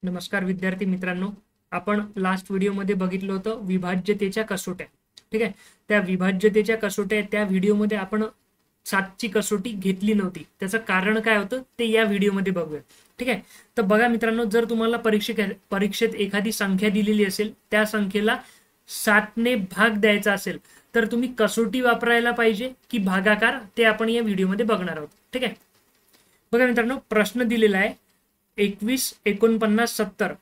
नमस्कार विद्यार्थी मित्रांनो, आपण लास्ट व्हिडिओमध्ये बघितलं होतं विभाज्यतेच्या कसोट्या. ठीक आहे. त्या विभाज्यतेच्या कसोट्या त्या व्हिडिओमध्ये आपण 7ची कसोटी घेतली नव्हती. त्याचं कारण काय होतं ते या व्हिडिओमध्ये बघूया. ठीक आहे. तर बघा मित्रांनो, जर तुम्हाला परीक्षेत एखादी संख्या दिलेली असेल, त्या संख्येला 7ने भाग द्यायचा असेल तर तुम्ही कसोटी वापरायला पाहिजे की भागाकार, ते आपण या व्हिडिओमध्ये बघणार आहोत. ठीक आहे. बघा मित्रांनो, प्रश्न दिलेला आहे 21, 49, 70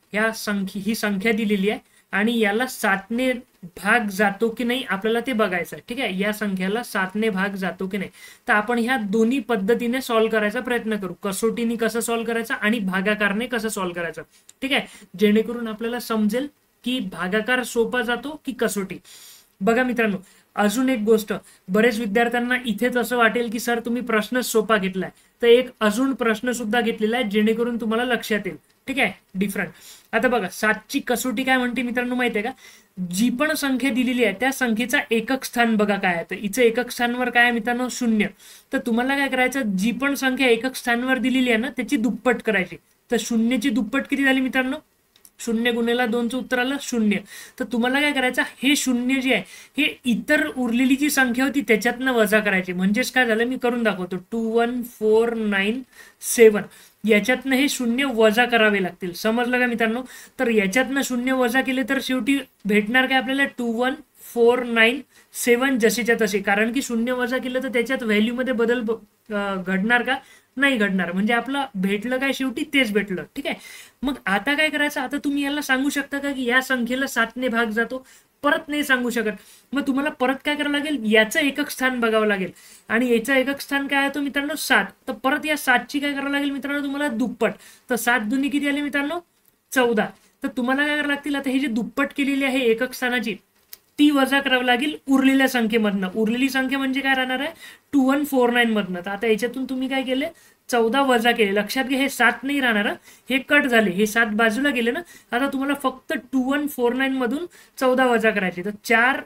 ही संख्या दिलेली आहे आणि याला 7ने भाग जातो की नाही आपल्याला ते बघायचं आहे. ठीक आहे. या संख्याला 7ने भाग जातो की नाही, तर आपण ह्या दोन्ही पद्धतीने सॉल्व्ह करायचा प्रयत्न करू. कसोटीने कसं सॉल्व्ह करायचा आणि भागाकारने कसं सॉल्व्ह करायचं. ठीक आहे. जेणेकरून आपल्याला समजेल की भागाकार सोपा जातो की कसोटी. बघा मित्रांनो, अजून एक गोष्ट, बरेच विद्यार्थ्यांना इथेच असं वाटेल की सर तुम्ही प्रश्न सोपा घेतलाय, तर एक अजून प्रश्न सुद्धा घेतलेला आहे जेणेकरून तुम्हाला लक्षात येईल. ठीक आहे. डिफरंट. आता बघा, 7ची कसोटी काय म्हणते मित्रांनो माहिती आहे का? जी पण संख्या दिलेली आहे त्या संख्येचा एकक स्थान बघा काय आहे. तर हिचं एकक स्थानवर काय आहे मित्रांनो? 0. तर तुम्हाला काय करायचं, जी पण संख्या एकक स्थानवर दिलेली आहे ना त्याची दुप्पट करायची. तर 0ची दुप्पट किती झाली मित्रांनो? 0 गुणिले 2चं उत्तर आलं 0. तर तुम्हाला काय करायचं, हे 0 जे आहे हे इतर उरलेली जी संख्या होती त्याच्यातनं वजा करायची. म्हणजेच काय झालं, मी करून दाखवतो. 21497 याच्यातनं हे 0 वजा करावे लागतील. समजलं का मित्रांनो? तर याच्यातनं 0 वजा केले तर शेवटी भेटणार काय आपल्याला? 21497 जसेच्या तसे. कारण की 0 वजा केलं तर त्याच्यात व्हॅल्यू मध्ये बदल घडणार का? नाही घडणार. म्हणजे आपलं भेटलं काय शेवटी? तेच भेटलं. ठीक आहे. मग आता काय करायचं, आता तुम्ही याला सांगू शकता का की या संख्येला 7ने भाग जातो? परत नाही सांगू शकत. मग तुम्हाला परत काय करावं लागेल, याचं एकक स्थान बघावं लागेल. आणि याचं एकक स्थान काय आहे तो मित्रांनो? 7. तर परत या 7ची काय करावं लागेल मित्रांनो तुम्हाला? दुप्पट. तर 7 दुनी किती आले मित्रांनो? 14. तर तुम्हाला काय करावं लागतील, आता हे जे दुप्पट केलेली आहे एकक स्थानाची ती वजा करावी लागेल उरलेल्या संख्येमधनं. उरलेली संख्या म्हणजे काय राहणार आहे? 2149 मधनं. तर आता याच्यातून तुम्ही काय केले? 14 वजा केले. लक्षात घ्या, हे 7 नाही राहणार, हे कट झाले, हे 7 बाजूला गेले ना. आता तुम्हाला फक्त 2149 मधून 14 वजा करायचे. तर 4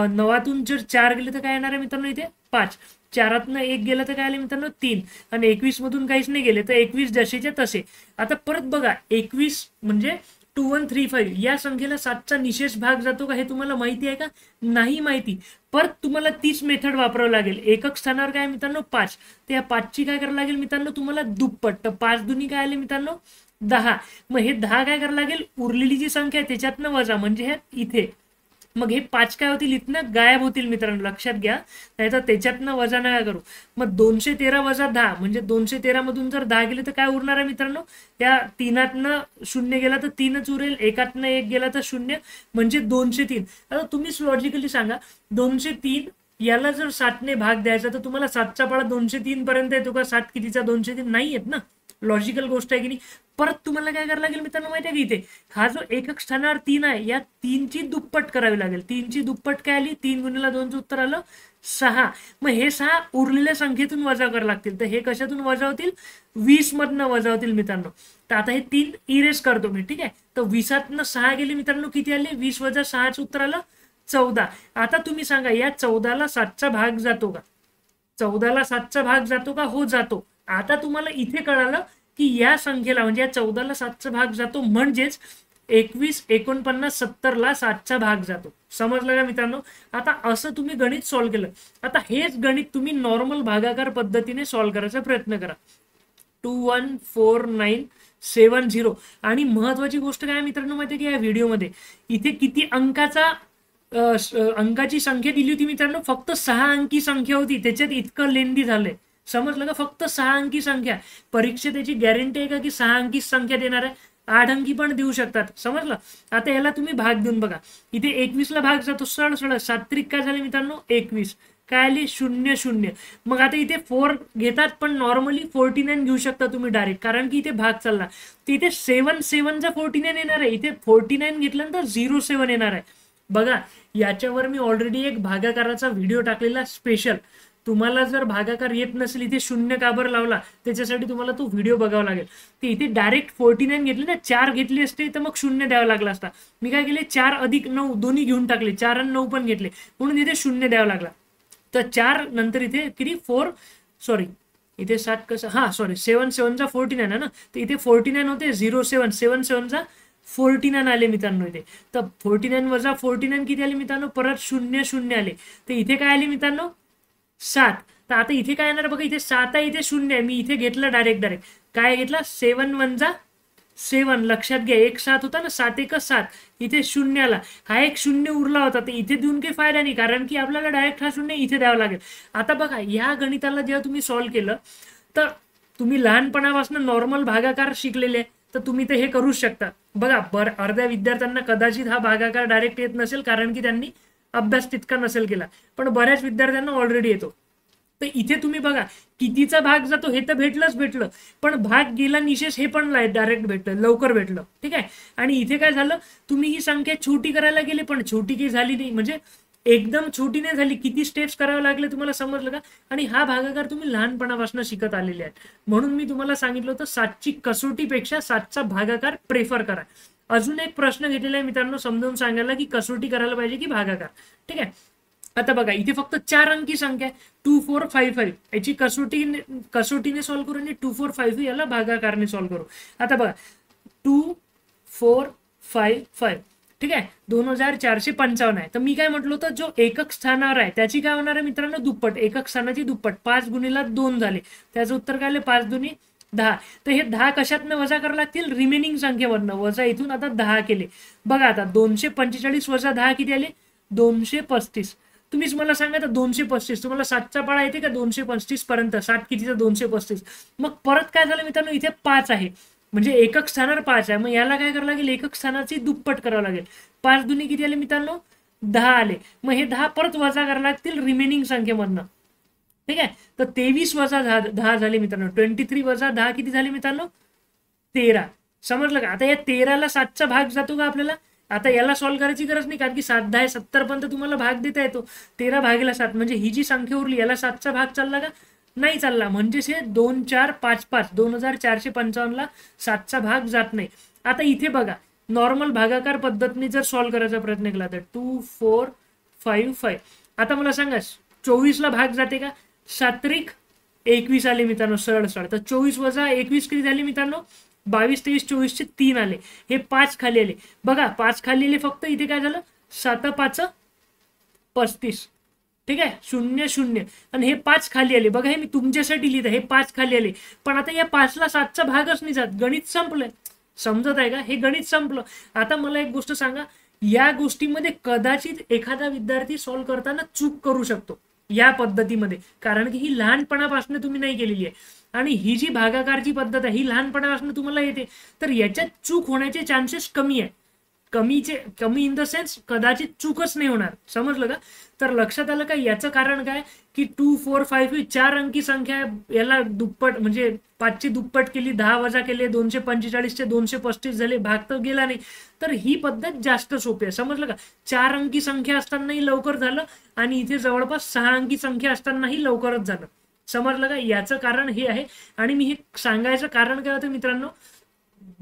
9तून जर 4 गेले तर काय येणार आहे मित्रांनो? इथे 5. 4तनं 1 गेलं तर काय आले मित्रांनो? 3. आणि 21 मधून काहीच नाही गेले तर 21 जसेच्या तसे. आता परत बघा, 21 म्हणजे 2135 या संख्येला 7चा निशेष भाग जातो का हे तुम्हाला माहिती आहे का? नाही माहिती. परत तुम्हाला तीच मेथड वापरावं लागेल. एकक स्थानावर काय मित्रांनो? 5. तर या 5ची काय करावं लागेल मित्रांनो तुम्हाला? दुप्पट. तर 5 दुनी काय आले मित्रांनो? 10. मग हे 10 काय करावं लागेल? उरलेली जी संख्या आहे त्याच्यातनं वजा, म्हणजे हे इथे. मग हे 5 काय होतील? इथनं गायब होतील मित्रांनो, लक्षात घ्या. नाही तर त्याच्यातनं वजा नका करू. मग 213 वजा 10 म्हणजे 213 मधून जर 10 गेले तर काय उरणार आहे मित्रांनो? त्या 3तनं 0 गेला तर 3च उरेल, 1तनं 1 गेला तर 0 म्हणजे 203. आता तुम्हीच लॉजिकली सांगा, 203 याला जर 7ने भाग द्यायचा तर तुम्हाला 7चा पाडा 203 पर्यंत येतो का? 7 कितीचा? 203 नाही येत ना. लॉजिकल गोष्ट आहे की नाही. परत तुम्हाला काय करावं लागेल मित्रांनो माहिती आहे की इथे हा जो एकक स्थानावर 3 आहे या 3ची दुप्पट करावी लागेल. 3ची दुप्पट काय आली? 3 गुणिले 2चं उत्तर आलं 6. मग हे 6 उरलेल्या संख्येतून वजा करावं लागतील. तर हे कशातून वजा होतील? 20 मधनं वजा होतील मित्रांनो. तर आता हे 3 इरेज करतो मी. ठीक आहे. तर 20तनं 6 गेले मित्रांनो, किती आले? 20 वजा 6चं उत्तर आलं 14. आता तुम्ही सांगा, या 14ला 7चा भाग जातो का? 14ला 7चा भाग जातो का? हो, जातो. आता तुम्हाला इथे कळालं की या संख्येला म्हणजे या 14ला 7चा भाग जातो, म्हणजेच 21, 49, 70ला 7चा भाग जातो. समजलं का मित्रांनो? आता असं तुम्ही गणित सॉल्व्ह केलं. आता हेच गणित तुम्ही नॉर्मल भागाकार पद्धतीने सॉल्व्ह करायचा प्रयत्न करा. 214,970. आणि महत्वाची गोष्ट काय मित्रांनो माहिती आहे की या व्हिडिओमध्ये इथे किती अंकाची संख्या दिली होती मित्रांनो? फक्त 6 अंकी संख्या होती. त्याच्यात इतकं लेंदी झालंय. समजलं का? फक्त 6 अंकी संख्या. परीक्षेत त्याची गॅरंटी आहे का की 6 अंकी संख्या देणार आहे? 8 अंकी पण देऊ शकतात. समजलं? आता याला तुम्ही भाग देऊन बघा. इथे 21ला भाग जातो, सरळ 7 काय झाले मित्रांनो? 21. काय आले? 0 मग आता इथे 4 घेतात, पण नॉर्मली 49 घेऊ शकता तुम्ही डायरेक्ट, कारण की इथे भाग चालला. तिथे 7चा 49 येणार आहे. इथे 49 घेतल्यानंतर 07 येणार आहे. बघा, याच्यावर मी ऑलरेडी एक भागाकाराचा व्हिडिओ टाकलेला स्पेशल. तुम्हाला जर भागाकार येत नसेल, इथे 0 का बरं लावला, त्याच्यासाठी तुम्हाला तो व्हिडिओ बघावा लागेल. ते इथे डायरेक्ट 49 घेतले ना, 4 घेतले असते तर मग 0 द्यावा लागला असता. मी काय केले, 4 अधिक 9 दोन्ही घेऊन टाकले, 4 आणि 9 पण घेतले, म्हणून इथे 0 द्यावा लागला. तर 4 नंतर इथे किती? 4 इथे 7 कसं, हा सॉरी 7 7 49 आहे ना, तर इथे 49 होते, 07 7 7 49 आले मित्रांनो इथे. तर 49 वजा 49 किती आले मित्रांनो, परत 0 0 आले. तर इथे काय आले मित्रांनो 7. तर आता इथे काय येणार बघा, इथे 7 आहे, इथे 0 आहे, मी इथे घेतलं डायरेक्ट काय घेतला 7 1 7. लक्षात घ्या, एक 7 होता ना, 7 1 7, इथे 0 आला, हा एक 0 उरला होता, तर इथे देऊन काही फायदा नाही, कारण की आपल्याला डायरेक्ट हा 0 इथे द्यावा लागेल. आता बघा या गणिताला जेव्हा तुम्ही सॉल्व्ह केलं, तर तुम्ही लहानपणापासून नॉर्मल भागाकार शिकलेले, तर तुम्ही ते हे करूच शकता. बघा अर्ध्या विद्यार्थ्यांना कदाचित हा भागाकार डायरेक्ट येत नसेल, कारण की त्यांनी अभ्यास तितका नसेल केला, पण बऱ्याच विद्यार्थ्यांना ऑलरेडी येतो. तर इथे तुम्ही बघा कितीचा भाग जातो हे तर भेटलं, पण भाग गेला निशेष हे पण डायरेक्ट भेटलं, लवकर भेटलं. ठीक आहे. आणि इथे काय झालं, तुम्ही ही संख्या छोटी करायला गेले, पण छोटी काही झाली नाही, म्हणजे एकदम छोटी नाही झाली, किती स्टेप्स करावे लागले तुम्हाला समजलं का. आणि हा भागाकार तुम्ही लहानपणापासून शिकत आलेले आहेत, म्हणून मी तुम्हाला सांगितलं होतं 7ची कसोटीपेक्षा 7चा भागाकार प्रेफर करा. अजून एक प्रश्न घेतलेला आहे मित्रांनो समजावून सांगायला, की कसोटी करायला पाहिजे की भागाकार. ठीक आहे. आता बघा इथे फक्त 4 अंकी संख्या आहे 2455, याची कसोटीने सॉल्व्ह करू आणि 2455 याला भागाकारने सॉल्व्ह करू. आता बघा 2455, ठीक आहे, 2455 आहे. तर मी काय म्हटलं होतं, जो एकक स्थानावर आहे त्याची काय होणार आहे मित्रांनो, दुप्पट, एकक स्थानाची दुप्पट. 5 गुणिला 2 झाले, त्याचं उत्तर काय आलं 5 दुनी 10. तर हे 10 कशातनं वजा करावं लागतील, रिमेनिंग संख्येवरनं वजा. इथून आता 10 केले. बघा आता 245 वजा 10 किती आले, 235. तुम्हीच मला सांगा तर 235 तुम्हाला 7चा पाडा येते का 235 पर्यंत, 7 कितीचा 235. मग परत काय झालं मित्रांनो, इथे 5 आहे, म्हणजे एकक स्थानावर 5 आहे, मग याला काय करावं लागेल, एकक स्थानाची दुप्पट करावं लागेल. 5 दुनी किती आले मित्रांनो, 10 आले. मग हे 10 परत वजा करावं लागतील रिमेनिंग संख्येमधनं. ठीक आहे. तर 23 वजा 10 झाले मित्रांनो, 23 वजा 10 किती झाले मित्रांनो, 13. समजलं का. आता या 13ला 7चा भाग जातो का आपल्याला, आता याला सॉल्व्ह करायची गरज नाही, कारण की 7 10 70 पर्यंत तुम्हाला भाग देता येतो. 13 भागीला 7 म्हणजे ही जी संख्या उरली याला 7चा भाग चालला का, नाही चालला, म्हणजेच हे 2 4 5 5 2455 ला 7चा भाग जात नाही. आता इथे बघा नॉर्मल भागाकार पद्धतीने जर सॉल्व्ह करायचा प्रयत्न केला तर 2455. आता मला सांगा 24 ला भाग जाते का, 7 21 आले मित्रांनो, सरळ. तर 24 वजा 21 किती झाले मित्रांनो, 22 23 24 चे 3 आले. हे 5 खाली आले. बघा 5 खाली आले, फक्त इथे काय झालं 7 5 35. ठीक आहे, 0 0, आणि हे 5 खाली आले. बघा हे मी तुमच्यासाठी लिहित आहे, हे 5 खाली आले, पण आता या 5ला 7चा भागच नाही जात, गणित संपलंय. समजत आहे का, हे गणित संपलं. आता मला एक गोष्ट सांगा, या गोष्टीमध्ये कदाचित एखादा विद्यार्थी सॉल्व्ह करताना चूक करू शकतो या पद्धतीमध्ये, कारण की ही लहानपणापासून तुम्ही नाही केलेली आहे, आणि ही जी भागाकारची पद्धत आहे ही लहानपणापासून तुम्हाला येते, तर याच्यात चूक होण्याचे चान्सेस कमी आहे. कमी इन द सेन्स कदाचित चूकच नाही होणार. समजलं का. तर लक्षात आलं का याचं कारण काय, की 2455 ही 4 अंकी संख्या आहे, याला दुप्पट म्हणजे 5ची दुप्पट केली, 10 वजा केले, 245 चे 235 झाले, भाग तर गेला नाही. तर ही पद्धत जास्त सोपी आहे. समजलं का. 4 अंकी संख्या असतानाही लवकर झालं, आणि इथे जवळपास 6 अंकी संख्या असतानाही लवकरच झालं. समजलं का. याचं कारण हे आहे. आणि मी हे सांगायचं कारण काय होतं मित्रांनो,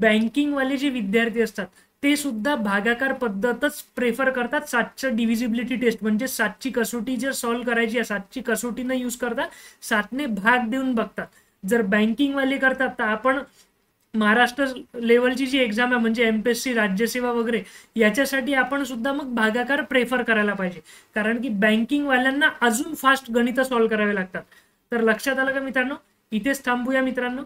बँकिंगवाले जे विद्यार्थी असतात ते सुद्धा भागाकार पद्धतच प्रेफर करतात. 7चं डिव्हिजिबिलिटी टेस्ट म्हणजे 7ची कसोटी जर सॉल्व्ह करायची आहे, 7ची कसोटी न यूज करता 7ने भाग देऊन बघतात. जर बँकिंगवाले करतात तर आपण महाराष्ट्र लेवलची जी एक्झाम आहे म्हणजे MPSC राज्यसेवा वगैरे, याच्यासाठी आपण सुद्धा मग भागाकार प्रेफर करायला पाहिजे, कारण की बँकिंगवाल्यांना अजून फास्ट गणित सॉल्व्ह करावे लागतात. तर लक्षात आलं का मित्रांनो. इथेच थांबूया मित्रांनो.